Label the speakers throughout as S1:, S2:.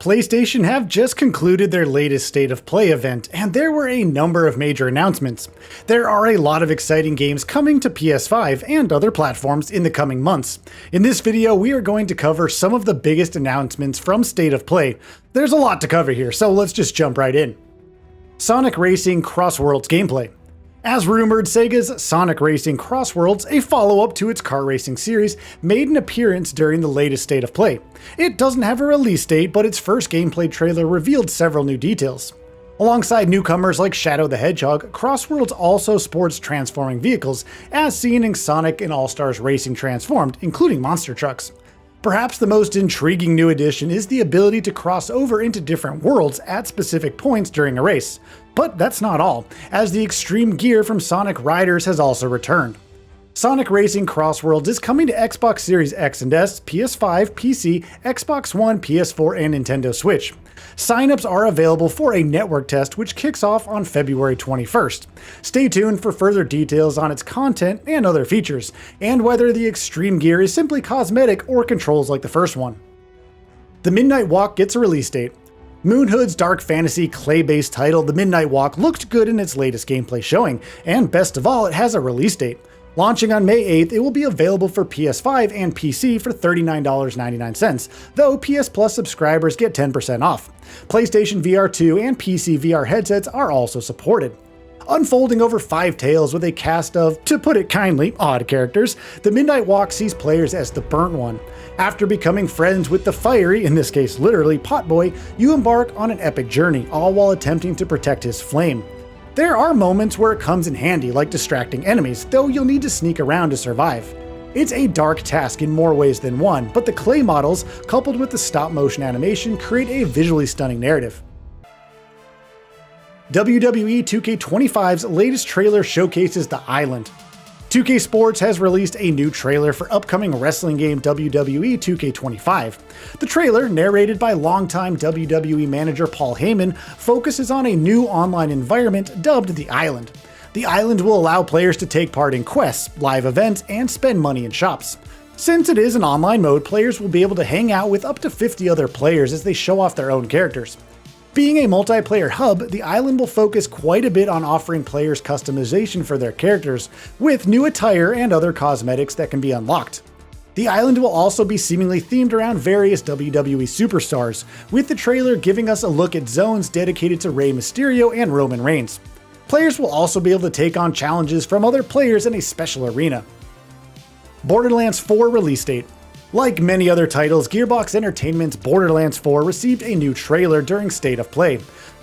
S1: PlayStation have just concluded their latest State of Play event, and there were a number of major announcements. There are a lot of exciting games coming to PS5 and other platforms in the coming months. In this video, we are going to cover some of the biggest announcements from State of Play. There's a lot to cover here, so let's just jump right in. Sonic Racing Cross Worlds gameplay. As rumored, Sega's Sonic Racing Cross Worlds, a follow-up to its car racing series, made an appearance during the latest State of Play. It doesn't have a release date, but its first gameplay trailer revealed several new details. Alongside newcomers like Shadow the Hedgehog, Cross Worlds also sports transforming vehicles, as seen in Sonic and All-Stars Racing Transformed, including monster trucks. Perhaps the most intriguing new addition is the ability to cross over into different worlds at specific points during a race. But that's not all, as the extreme gear from Sonic Riders has also returned. Sonic Racing Cross Worlds is coming to Xbox Series X and S, PS5, PC, Xbox One, PS4, and Nintendo Switch. Signups are available for a network test which kicks off on February 21st. Stay tuned for further details on its content and other features, and whether the extreme gear is simply cosmetic or controls like the first one. The Midnight Walk gets a release date. Moonhood's dark fantasy clay-based title, The Midnight Walk, looked good in its latest gameplay showing, and best of all, it has a release date. Launching on May 8th, it will be available for PS5 and PC for $39.99, though PS Plus subscribers get 10% off. PlayStation VR 2 and PC VR headsets are also supported. Unfolding over 5 tales with a cast of, to put it kindly, odd characters, The Midnight Walk sees players as the Burnt One. After becoming friends with the fiery, in this case literally, Potboy, you embark on an epic journey, all while attempting to protect his flame. There are moments where it comes in handy, like distracting enemies, though you'll need to sneak around to survive. It's a dark task in more ways than one, but the clay models, coupled with the stop-motion animation, create a visually stunning narrative. WWE 2K25's latest trailer showcases The Island. 2K Sports has released a new trailer for upcoming wrestling game WWE 2K25. The trailer, narrated by longtime WWE manager Paul Heyman, focuses on a new online environment dubbed The Island. The Island will allow players to take part in quests, live events, and spend money in shops. Since it is an online mode, players will be able to hang out with up to 50 other players as they show off their own characters. Being a multiplayer hub, the island will focus quite a bit on offering players customization for their characters, with new attire and other cosmetics that can be unlocked. The island will also be seemingly themed around various WWE superstars, with the trailer giving us a look at zones dedicated to Rey Mysterio and Roman Reigns. Players will also be able to take on challenges from other players in a special arena. Borderlands 4 release date. Like many other titles, Gearbox Entertainment's Borderlands 4 received a new trailer during State of Play.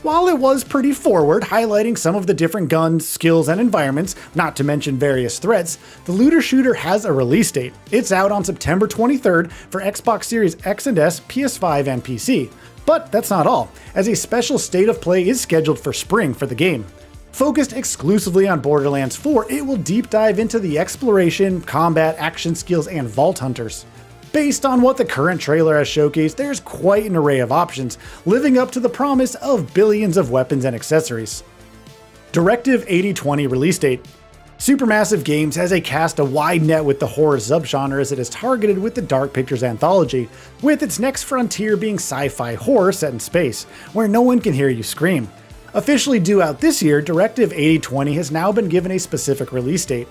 S1: While it was pretty forward, highlighting some of the different guns, skills, and environments, not to mention various threats, the looter shooter has a release date. It's out on September 23rd for Xbox Series X and S, PS5, and PC. But that's not all, as a special State of Play is scheduled for spring for the game. Focused exclusively on Borderlands 4, it will deep dive into the exploration, combat, action skills, and vault hunters. Based on what the current trailer has showcased, there's quite an array of options, living up to the promise of billions of weapons and accessories. Directive 8020 release date. Supermassive Games has a cast a wide net with the horror subgenre as it is targeted with the Dark Pictures anthology, with its next frontier being sci-fi horror set in space, where no one can hear you scream. Officially due out this year, Directive 8020 has now been given a specific release date.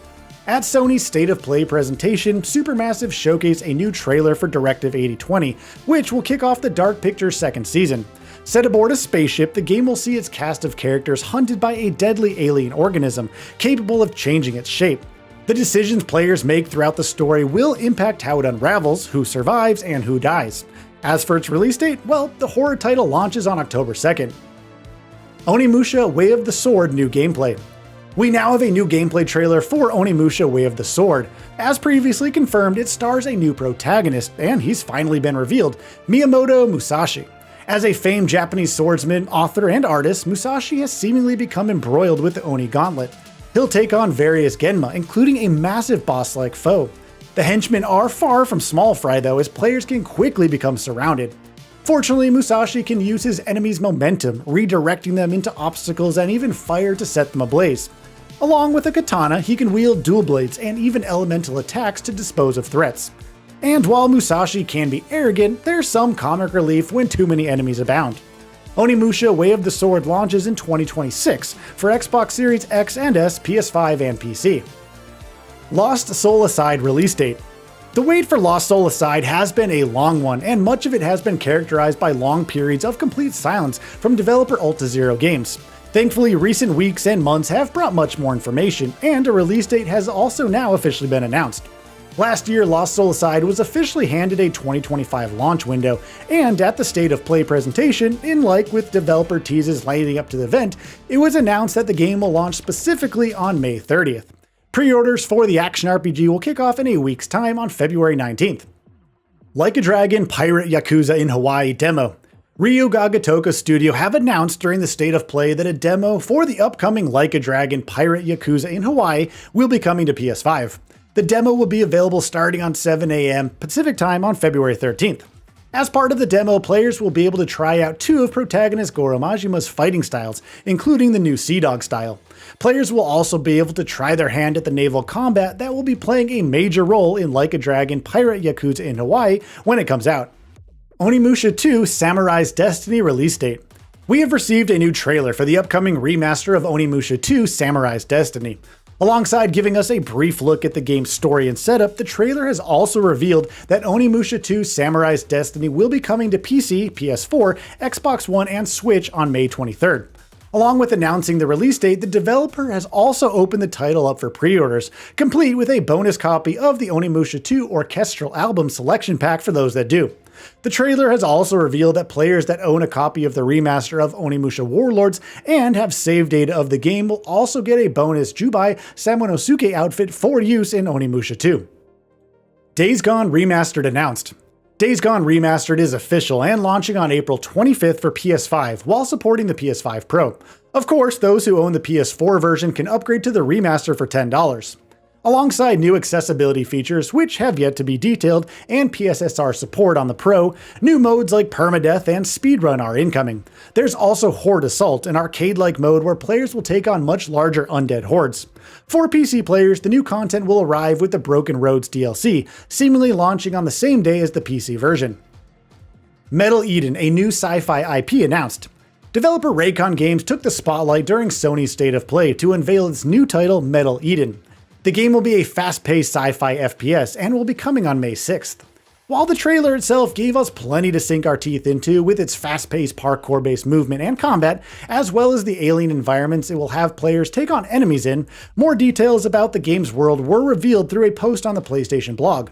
S1: At Sony's State of Play presentation, Supermassive showcased a new trailer for Directive 8020, which will kick off the Dark Pictures second season. Set aboard a spaceship, the game will see its cast of characters hunted by a deadly alien organism, capable of changing its shape. The decisions players make throughout the story will impact how it unravels, who survives, and who dies. As for its release date, well, the horror title launches on October 2nd. Onimusha Way of the Sword new gameplay. We now have a new gameplay trailer for Onimusha Way of the Sword. As previously confirmed, it stars a new protagonist, and he's finally been revealed, Miyamoto Musashi. As a famed Japanese swordsman, author, and artist, Musashi has seemingly become embroiled with the Oni Gauntlet. He'll take on various Genma, including a massive boss-like foe. The henchmen are far from small fry though, as players can quickly become surrounded. Fortunately, Musashi can use his enemies' momentum, redirecting them into obstacles and even fire to set them ablaze. Along with a katana, he can wield dual blades and even elemental attacks to dispose of threats. And while Musashi can be arrogant, there's some comic relief when too many enemies abound. Onimusha Way of the Sword launches in 2026 for Xbox Series X and S, PS5, and PC. Lost Soul Aside release date. The wait for Lost Soul Aside has been a long one, and much of it has been characterized by long periods of complete silence from developer Altazero Games. Thankfully, recent weeks and months have brought much more information, and a release date has also now officially been announced. Last year, Lost Soul Aside was officially handed a 2025 launch window, and at the State of Play presentation, in like with developer teases leading up to the event, it was announced that the game will launch specifically on May 30th. Pre-orders for the action RPG will kick off in a week's time on February 19th. Like a Dragon Pirate Yakuza in Hawaii demo. Ryu ga Gotoku Studio have announced during the State of Play that a demo for the upcoming Like a Dragon Pirate Yakuza in Hawaii will be coming to PS5. The demo will be available starting on 7 a.m. Pacific time on February 13th. As part of the demo, players will be able to try out two of protagonist Goro Majima's fighting styles, including the new Sea Dog style. Players will also be able to try their hand at the naval combat that will be playing a major role in Like a Dragon Pirate Yakuza in Hawaii when it comes out. Onimusha 2 Samurai's Destiny release date. We have received a new trailer for the upcoming remaster of Onimusha 2 Samurai's Destiny. Alongside giving us a brief look at the game's story and setup, the trailer has also revealed that Onimusha 2 Samurai's Destiny will be coming to PC, PS4, Xbox One, and Switch on May 23rd. Along with announcing the release date, the developer has also opened the title up for pre-orders, complete with a bonus copy of the Onimusha 2 Orchestral Album Selection Pack for those that do. The trailer has also revealed that players that own a copy of the remaster of Onimusha Warlords and have save data of the game will also get a bonus Jubai Samonosuke outfit for use in Onimusha 2. Days Gone Remastered announced. Days Gone Remastered is official and launching on April 25th for PS5 while supporting the PS5 Pro. Of course, those who own the PS4 version can upgrade to the remaster for $10. Alongside new accessibility features, which have yet to be detailed, and PSSR support on the Pro, new modes like Permadeath and Speedrun are incoming. There's also Horde Assault, an arcade-like mode where players will take on much larger undead hordes. For PC players, the new content will arrive with the Broken Roads DLC, seemingly launching on the same day as the PC version. Metal Eden, a new sci-fi IP announced. Developer Raycon Games took the spotlight during Sony's State of Play to unveil its new title, Metal Eden. The game will be a fast-paced sci-fi FPS and will be coming on May 6th. While the trailer itself gave us plenty to sink our teeth into with its fast-paced parkour-based movement and combat, as well as the alien environments it will have players take on enemies in, more details about the game's world were revealed through a post on the PlayStation blog.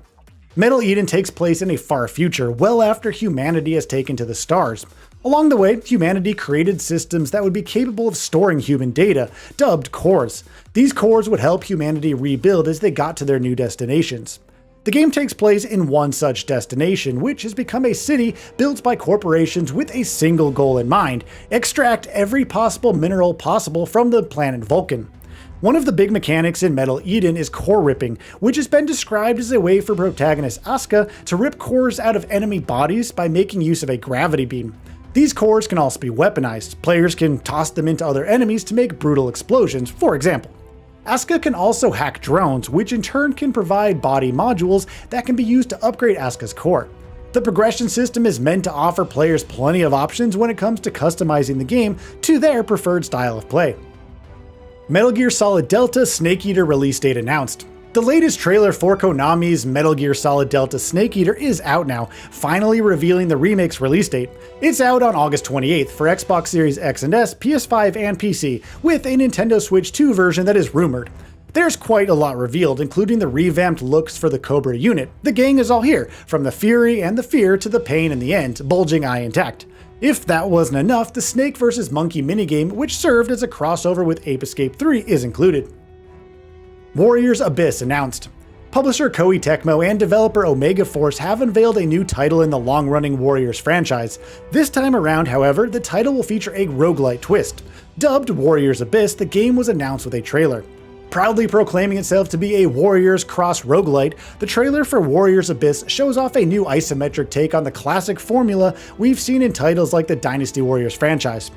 S1: Metal Eden takes place in a far future, well after humanity has taken to the stars. Along the way, humanity created systems that would be capable of storing human data, dubbed cores. These cores would help humanity rebuild as they got to their new destinations. The game takes place in one such destination, which has become a city built by corporations with a single goal in mind: extract every possible mineral possible from the planet Vulcan. One of the big mechanics in Metal Eden is core ripping, which has been described as a way for protagonist Asuka to rip cores out of enemy bodies by making use of a gravity beam. These cores can also be weaponized. Players can toss them into other enemies to make brutal explosions, for example. Asuka can also hack drones, which in turn can provide body modules that can be used to upgrade Asuka's core. The progression system is meant to offer players plenty of options when it comes to customizing the game to their preferred style of play. Metal Gear Solid Delta Snake Eater release date announced. The latest trailer for Konami's Metal Gear Solid Delta Snake Eater is out now, finally revealing the remake's release date. It's out on August 28th for Xbox Series X and S, PS5, and PC, with a Nintendo Switch 2 version that is rumored. There's quite a lot revealed, including the revamped looks for the Cobra unit. The gang is all here, from the fury and the fear to the pain and the end, bulging eye intact. If that wasn't enough, the Snake vs. Monkey minigame, which served as a crossover with Ape Escape 3, is included. Warriors Abyss announced. Publisher Koei Tecmo and developer Omega Force have unveiled a new title in the long-running Warriors franchise. This time around, however, the title will feature a roguelite twist. Dubbed Warriors Abyss, the game was announced with a trailer. Proudly proclaiming itself to be a Warriors cross roguelite, the trailer for Warriors Abyss shows off a new isometric take on the classic formula we've seen in titles like the Dynasty Warriors franchise.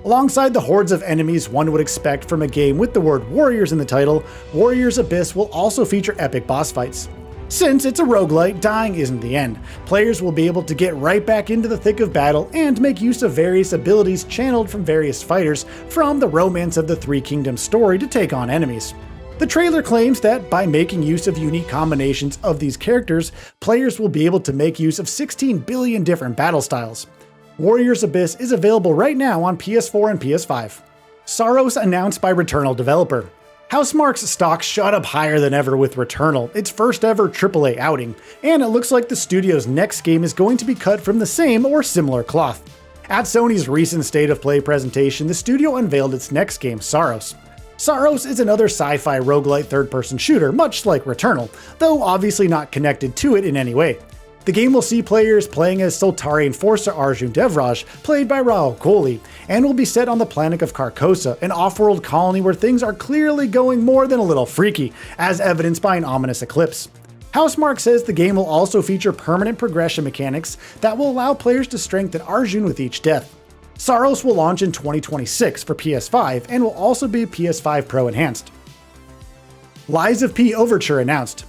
S1: Alongside the hordes of enemies one would expect from a game with the word Warriors in the title, Warriors Abyss will also feature epic boss fights. Since it's a roguelite, dying isn't the end. Players will be able to get right back into the thick of battle and make use of various abilities channeled from various fighters from the Romance of the Three Kingdoms story to take on enemies. The trailer claims that by making use of unique combinations of these characters, players will be able to make use of 16 billion different battle styles. Warriors Abyss is available right now on PS4 and PS5. Saros announced by Returnal developer. Housemarque's stock shot up higher than ever with Returnal, its first ever AAA outing, and it looks like the studio's next game is going to be cut from the same or similar cloth. At Sony's recent State of Play presentation, the studio unveiled its next game, Saros. Saros is another sci-fi roguelite third-person shooter, much like Returnal, though obviously not connected to it in any way. The game will see players playing as Soltari Enforcer Arjun Devraj, played by Rahul Kohli, and will be set on the planet of Carcosa, an off-world colony where things are clearly going more than a little freaky, as evidenced by an ominous eclipse. Housemarque says the game will also feature permanent progression mechanics that will allow players to strengthen Arjun with each death. Saros will launch in 2026 for PS5 and will also be PS5 Pro enhanced. Lies of P Overture announced.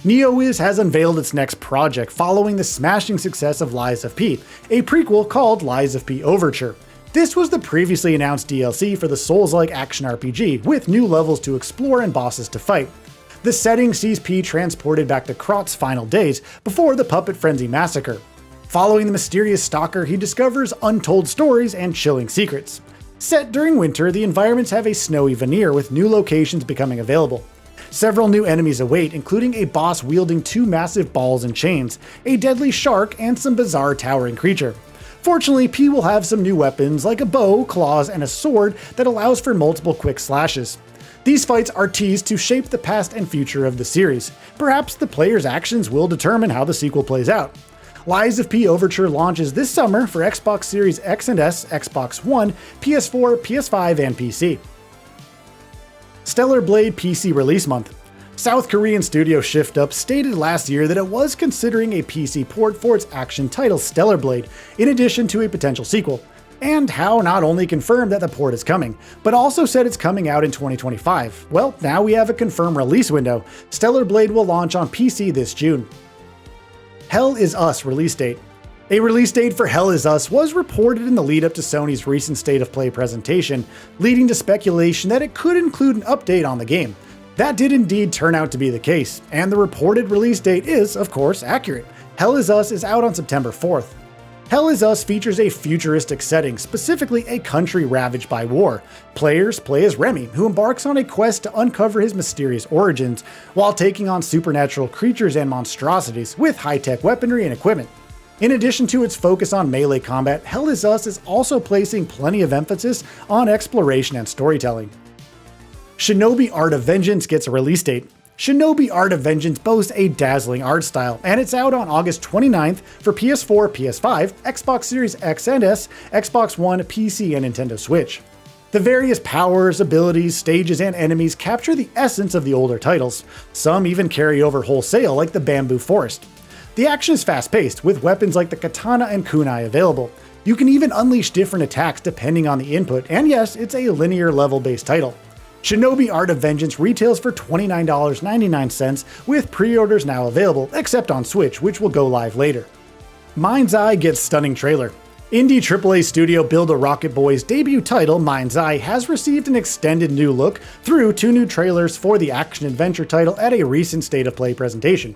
S1: NeoWiz has unveiled its next project following the smashing success of Lies of P, a prequel called Lies of P Overture. This was the previously announced DLC for the Souls-like action RPG, with new levels to explore and bosses to fight. The setting sees P transported back to Krot's final days before the Puppet Frenzy massacre. Following the mysterious stalker, he discovers untold stories and chilling secrets. Set during winter, the environments have a snowy veneer with new locations becoming available. Several new enemies await, including a boss wielding two massive balls and chains, a deadly shark, and some bizarre towering creature. Fortunately, P will have some new weapons like a bow, claws, and a sword that allows for multiple quick slashes. These fights are teased to shape the past and future of the series. Perhaps the player's actions will determine how the sequel plays out. Lies of P Overture launches this summer for Xbox Series X and S, Xbox One, PS4, PS5, and PC. Stellar Blade PC release month. South Korean studio Shift Up stated last year that it was considering a PC port for its action title Stellar Blade, in addition to a potential sequel. And HAO not only confirmed that the port is coming, but also said it's coming out in 2025. Well, now we have a confirmed release window. Stellar Blade will launch on PC this June. Hell is Us release date. A release date for Hell is Us was reported in the lead up to Sony's recent State of Play presentation, leading to speculation that it could include an update on the game. That did indeed turn out to be the case, and the reported release date is, of course, accurate. Hell is Us is out on September 4th. Hell is Us features a futuristic setting, specifically a country ravaged by war. Players play as Remy, who embarks on a quest to uncover his mysterious origins, while taking on supernatural creatures and monstrosities with high-tech weaponry and equipment. In addition to its focus on melee combat, Hell is Us is also placing plenty of emphasis on exploration and storytelling. Shinobi Art of Vengeance gets a release date. Shinobi Art of Vengeance boasts a dazzling art style, and it's out on August 29th for PS4, PS5, Xbox Series X and S, Xbox One, PC, and Nintendo Switch. The various powers, abilities, stages, and enemies capture the essence of the older titles. Some even carry over wholesale, like the Bamboo Forest. The action is fast-paced, with weapons like the katana and kunai available. You can even unleash different attacks depending on the input, and yes, it's a linear level-based title. Shinobi Art of Vengeance retails for $29.99, with pre-orders now available, except on Switch, which will go live later. Mind's Eye gets stunning trailer. Indie AAA studio Build a Rocket Boy's debut title, Mind's Eye, has received an extended new look through two new trailers for the action-adventure title at a recent State of Play presentation.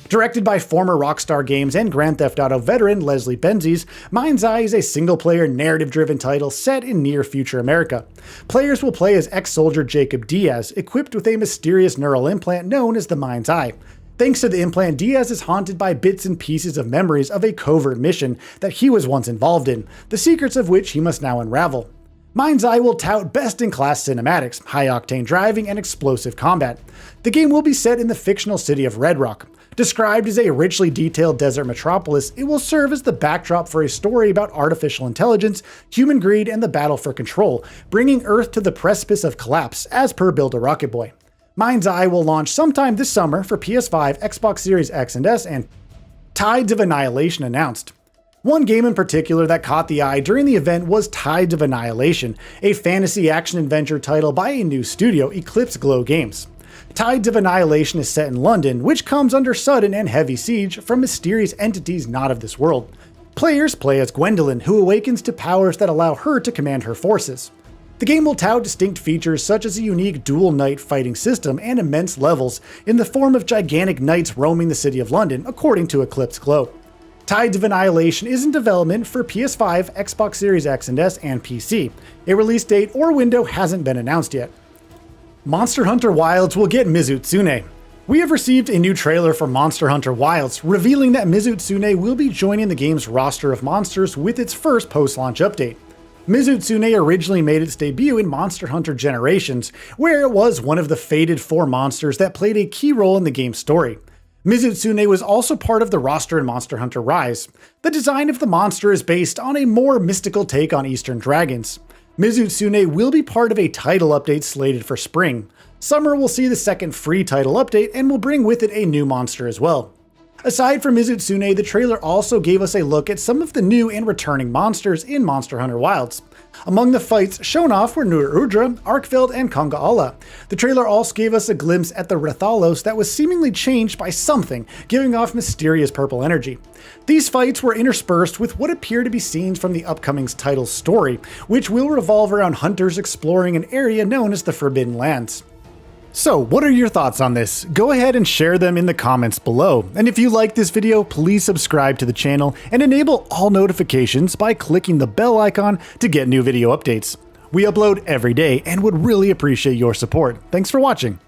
S1: Directed by former Rockstar Games and Grand Theft Auto veteran Leslie Benzies, Mind's Eye is a single-player, narrative-driven title set in near-future America. Players will play as ex-soldier Jacob Diaz, equipped with a mysterious neural implant known as the Mind's Eye. Thanks to the implant, Diaz is haunted by bits and pieces of memories of a covert mission that he was once involved in, the secrets of which he must now unravel. Mind's Eye will tout best-in-class cinematics, high-octane driving, and explosive combat. The game will be set in the fictional city of Red Rock. Described as a richly detailed desert metropolis, it will serve as the backdrop for a story about artificial intelligence, human greed, and the battle for control, bringing Earth to the precipice of collapse, as per Build a Rocket Boy. Mind's Eye will launch sometime this summer for PS5, Xbox Series X and S, and Tides of Annihilation announced. One game in particular that caught the eye during the event was Tides of Annihilation, a fantasy action-adventure title by a new studio, Eclipse Glow Games. Tides of Annihilation is set in London, which comes under sudden and heavy siege from mysterious entities not of this world. Players play as Gwendolyn, who awakens to powers that allow her to command her forces. The game will tout distinct features such as a unique dual knight fighting system and immense levels in the form of gigantic knights roaming the city of London, according to Eclipse Glow. Tides of Annihilation is in development for PS5, Xbox Series X and S, and PC. A release date or window hasn't been announced yet. Monster Hunter Wilds will get Mizutsune. We have received a new trailer for Monster Hunter Wilds, revealing that Mizutsune will be joining the game's roster of monsters with its first post-launch update. Mizutsune originally made its debut in Monster Hunter Generations, where it was one of the fated 4 monsters that played a key role in the game's story. Mizutsune was also part of the roster in Monster Hunter Rise. The design of the monster is based on a more mystical take on Eastern dragons. Mizutsune will be part of a title update slated for spring. Summer will see the second free title update and will bring with it a new monster as well. Aside from Mizutsune, the trailer also gave us a look at some of the new and returning monsters in Monster Hunter Wilds. Among the fights shown off were Nur-Udra, Arkfeld, and Kanga'ala. The trailer also gave us a glimpse at the Rathalos that was seemingly changed by something, giving off mysterious purple energy. These fights were interspersed with what appear to be scenes from the upcoming title's story, which will revolve around hunters exploring an area known as the Forbidden Lands. So, what are your thoughts on this? Go ahead and share them in the comments below. And if you like this video, please subscribe to the channel and enable all notifications by clicking the bell icon to get new video updates. We upload every day and would really appreciate your support. Thanks for watching.